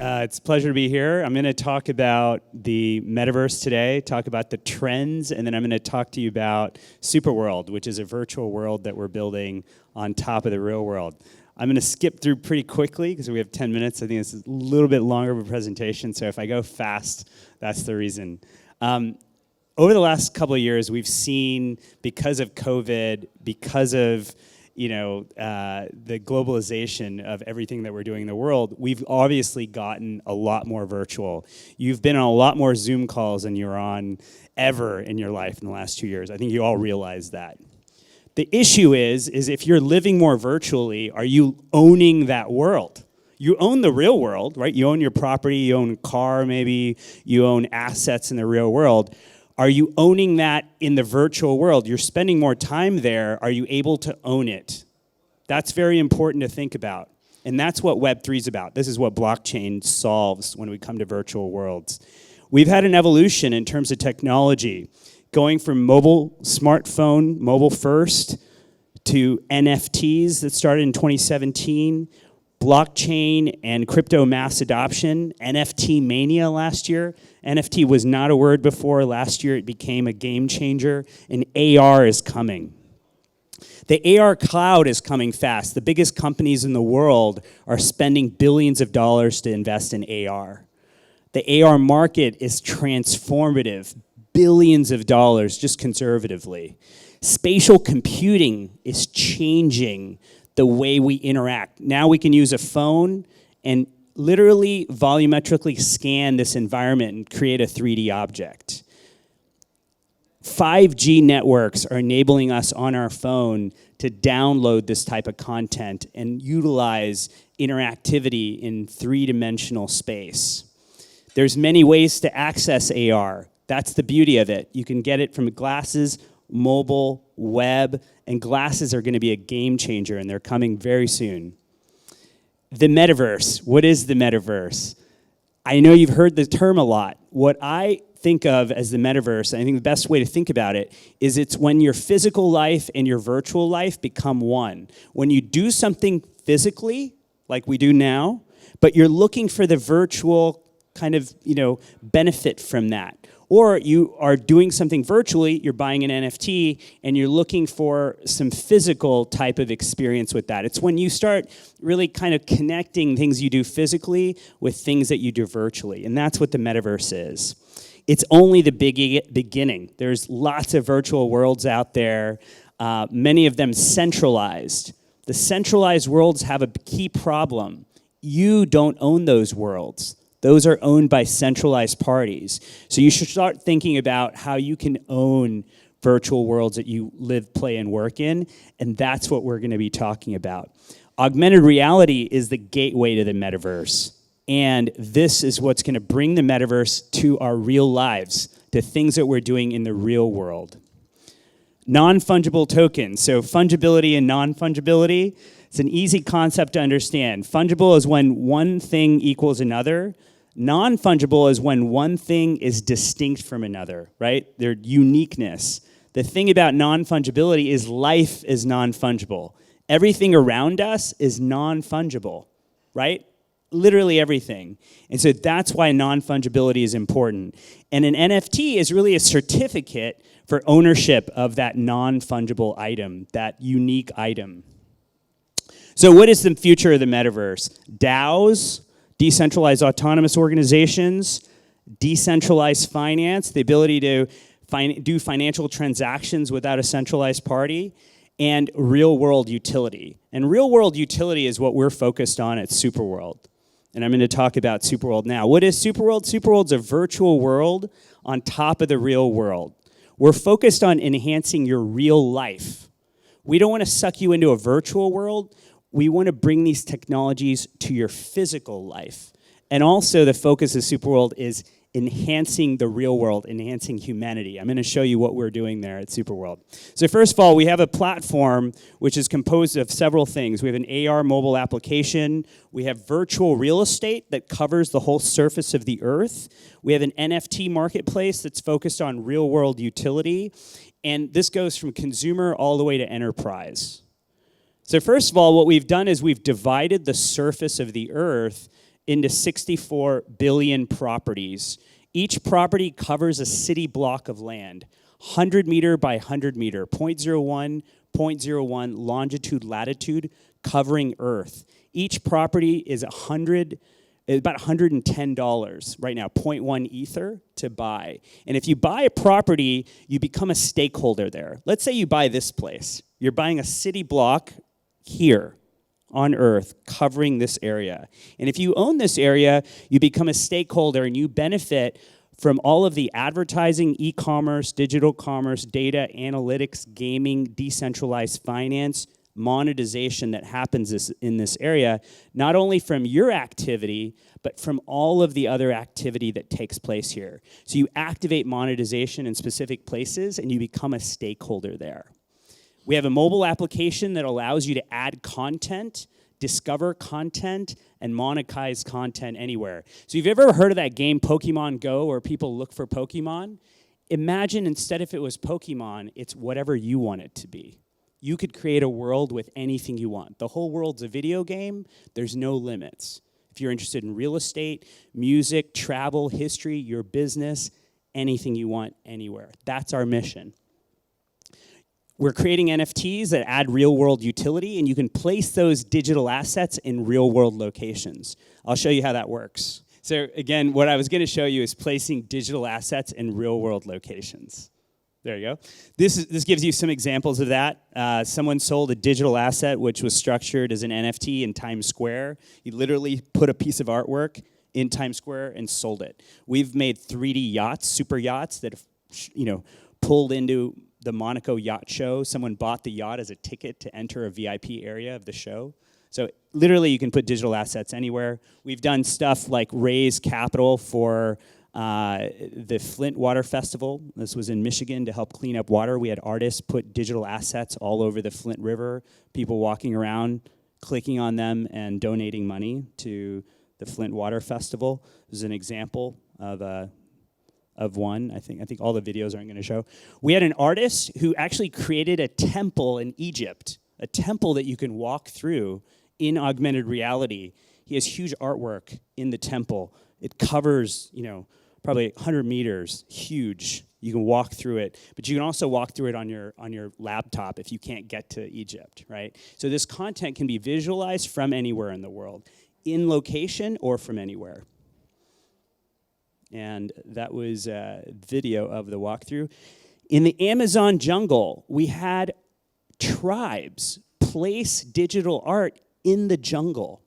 It's a pleasure to be here. I'm going to talk about the metaverse today, talk about the trends, and then I'm going to talk to you about Superworld, which is a virtual world that we're building on top of the real world. I'm going to skip through pretty quickly because we have 10 minutes. I think this is a little bit longer of a presentation, so if I go fast, that's the reason. Over the last couple of years, we've seen, because of COVID, because of the globalization of everything that we're doing in the world, we've obviously gotten a lot more virtual. You've been on a lot more Zoom calls than you're on ever in your life in the last 2 years. I think you all realize that. The issue is if you're living more virtually, are you owning that world? You own the real world, right? You own your property, you own a car maybe, you own assets in the real world. Are you owning that in the virtual world? You're spending more time there. Are you able to own it? That's very important to think about. And that's what Web3 is about. This is what blockchain solves when we come to virtual worlds. We've had an evolution in terms of technology, going from smartphone, mobile first, to NFTs that started in 2017, blockchain and crypto mass adoption, NFT mania last year. NFT was not a word before. Last year it became a game changer, and AR is coming. The AR cloud is coming fast. The biggest companies in the world are spending billions of dollars to invest in AR. The AR market is transformative, billions of dollars just conservatively. Spatial computing is changing the way we interact. Now we can use a phone and literally volumetrically scan this environment and create a 3D object. 5G networks are enabling us on our phone to download this type of content and utilize interactivity in three-dimensional space. There's many ways to access AR. That's the beauty of it. You can get it from glasses, mobile, web, and glasses are going to be a game changer, and they're coming very soon. The metaverse. What is the metaverse? I know you've heard the term a lot. What I think of as the metaverse, and I think the best way to think about it, is it's when your physical life and your virtual life become one. When you do something physically, like we do now, but you're looking for the virtual kind of, benefit from that. Or you are doing something virtually, you're buying an NFT, and you're looking for some physical type of experience with that. It's when you start really kind of connecting things you do physically with things that you do virtually, and that's what the metaverse is. It's only the beginning. There's lots of virtual worlds out there, many of them centralized. The centralized worlds have a key problem. You don't own those worlds. Those are owned by centralized parties. So you should start thinking about how you can own virtual worlds that you live, play, and work in, and that's what we're going to be talking about. Augmented reality is the gateway to the metaverse, and this is what's going to bring the metaverse to our real lives, to things that we're doing in the real world. Non-fungible tokens, so fungibility and non-fungibility. It's an easy concept to understand. Fungible is when one thing equals another. Non-fungible is when one thing is distinct from another, right? Their uniqueness. The thing about non-fungibility is life is non-fungible. Everything around us is non-fungible, right? Literally everything. And so that's why non-fungibility is important. And an NFT is really a certificate for ownership of that non-fungible item, that unique item. So what is the future of the metaverse? DAOs, decentralized autonomous organizations, decentralized finance, the ability to do financial transactions without a centralized party, and real-world utility. And real-world utility is what we're focused on at Superworld. And I'm going to talk about Superworld now. What is Superworld? Superworld's a virtual world on top of the real world. We're focused on enhancing your real life. We don't want to suck you into a virtual world. We want to bring these technologies to your physical life. And also the focus of Superworld is enhancing the real world, enhancing humanity. I'm going to show you what we're doing there at Superworld. So first of all, we have a platform which is composed of several things. We have an AR mobile application. We have virtual real estate that covers the whole surface of the earth. We have an NFT marketplace that's focused on real world utility. And this goes from consumer all the way to enterprise. So first of all, what we've done is we've divided the surface of the earth into 64 billion properties. Each property covers a city block of land, 100 meter by 100 meter, 0.01 longitude, latitude, covering Earth. Each property is about $110 right now, 0.1 Ether to buy. And if you buy a property, you become a stakeholder there. Let's say you buy this place. You're buying a city block here on Earth covering this area. And if you own this area, you become a stakeholder and you benefit from all of the advertising, e-commerce, digital commerce, data, analytics, gaming, decentralized finance, monetization that happens in this area, not only from your activity, but from all of the other activity that takes place here. So you activate monetization in specific places and you become a stakeholder there. We have a mobile application that allows you to add content, discover content, and monetize content anywhere. So if you've ever heard of that game Pokemon Go where people look for Pokemon, imagine instead if it was Pokemon, it's whatever you want it to be. You could create a world with anything you want. The whole world's a video game. There's no limits. If you're interested in real estate, music, travel, history, your business, anything you want, anywhere. That's our mission. We're creating NFTs that add real-world utility, and you can place those digital assets in real-world locations. I'll show you how that works. So again, what I was going to show you is placing digital assets in real-world locations. There you go. This gives you some examples of that. Someone sold a digital asset which was structured as an NFT in Times Square. He literally put a piece of artwork in Times Square and sold it. We've made 3D yachts, super yachts that have, pulled into the Monaco Yacht Show. Someone bought the yacht as a ticket to enter a VIP area of the show. So literally you can put digital assets anywhere. We've done stuff like raise capital for the Flint Water Festival. This was in Michigan to help clean up water. We had artists put digital assets all over the Flint River, people walking around, clicking on them and donating money to the Flint Water Festival. This is an example of one. I think all the videos aren't going to show. We had an artist who actually created a temple in Egypt, a temple that you can walk through in augmented reality. He has huge artwork in the temple. It covers, probably 100 meters, huge. You can walk through it, but you can also walk through it on your laptop if you can't get to Egypt, right? So this content can be visualized from anywhere in the world, in location or from anywhere. And that was a video of the walkthrough. In the Amazon jungle, we had tribes place digital art in the jungle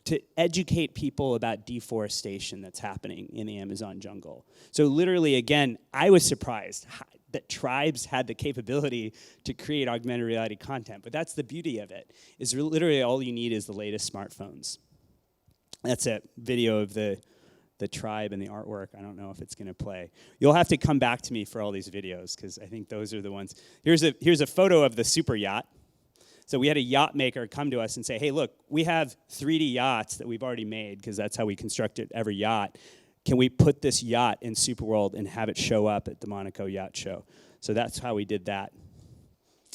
to educate people about deforestation that's happening in the Amazon jungle. So literally, again, I was surprised that tribes had the capability to create augmented reality content. But that's the beauty of it, is literally all you need is the latest smartphones. That's a video of the tribe and the artwork. I don't know if it's going to play. You'll have to come back to me for all these videos because I think those are the ones. Here's a photo of the super yacht. So we had a yacht maker come to us and say, hey, look, we have 3D yachts that we've already made because that's how we constructed every yacht. Can we put this yacht in Superworld and have it show up at the Monaco Yacht Show? So that's how we did that.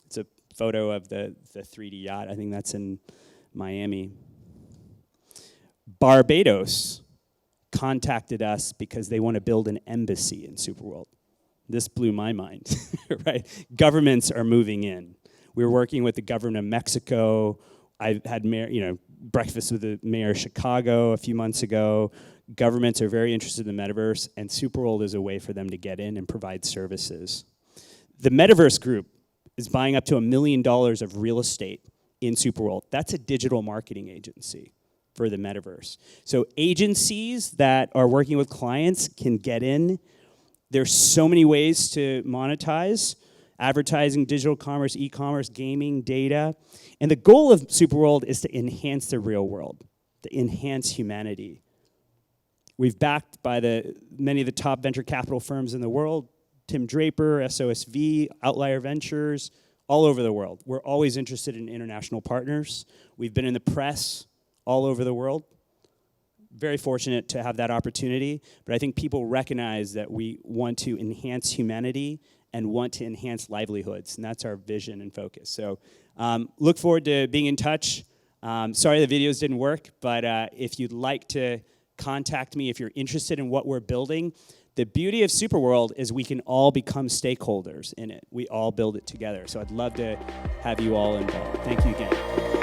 It's a photo of the 3D yacht. I think that's in Miami. Barbados contacted us because they want to build an embassy in Superworld. This blew my mind, right? Governments are moving in. We were working with the government of Mexico. I had breakfast with the mayor of Chicago a few months ago. Governments are very interested in the metaverse, and Superworld is a way for them to get in and provide services. The Metaverse Group is buying up to $1 million of real estate in Superworld. That's a digital marketing agency for the metaverse. So agencies that are working with clients can get in. There's so many ways to monetize: advertising, digital commerce, e-commerce, gaming, data. And the goal of Superworld is to enhance the real world, to enhance humanity. We've backed by many of the top venture capital firms in the world: Tim Draper, SOSV, Outlier Ventures, all over the world. We're always interested in international partners. We've been in the press all over the world. Very fortunate to have that opportunity, but I think people recognize that we want to enhance humanity and want to enhance livelihoods, and that's our vision and focus. So look forward to being in touch. Sorry the videos didn't work, but if you'd like to contact me if you're interested in what we're building, the beauty of Superworld is we can all become stakeholders in it. We all build it together. So I'd love to have you all involved. Thank you again.